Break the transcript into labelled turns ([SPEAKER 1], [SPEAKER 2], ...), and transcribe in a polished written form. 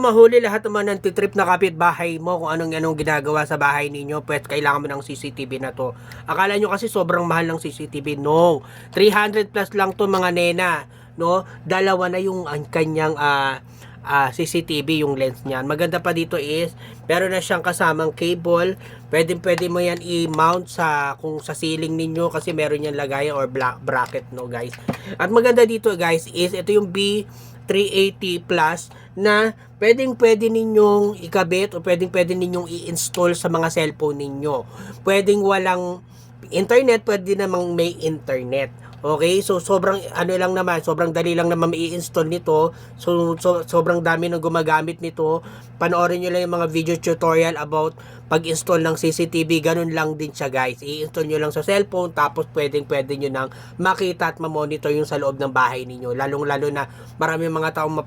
[SPEAKER 1] mahuli lahat naman ng titrip na kapitbahay mo kung anong ginagawa sa bahay ninyo, pues kailangan mo ng CCTV na to. Akala nyo kasi sobrang mahal ng CCTV. No. 300 plus lang to mga nena. No? Dalawa na yung kanyang CCTV yung lens niyan. Maganda pa dito is meron na siyang kasamang cable. Pwede mo yan i-mount sa kung sa ceiling ninyo kasi meron yan lagayan or bracket, no guys. At maganda dito guys is ito yung B380 Plus na pwede ninyong ikabit o pwede ninyong i-install sa mga cellphone ninyo. Pwedeng walang internet, pwede namang may internet. Okay, so sobrang lang naman, sobrang dali lang naman i-install nito. So sobrang dami nang gumagamit nito. Panoorin niyo lang yung mga video tutorial about pag-install ng CCTV. Ganun lang din siya guys. I-install niyo lang sa cellphone tapos pwede niyo nang makita at ma-monitor yung sa loob ng bahay niyo. Lalong-lalo na maraming mga taong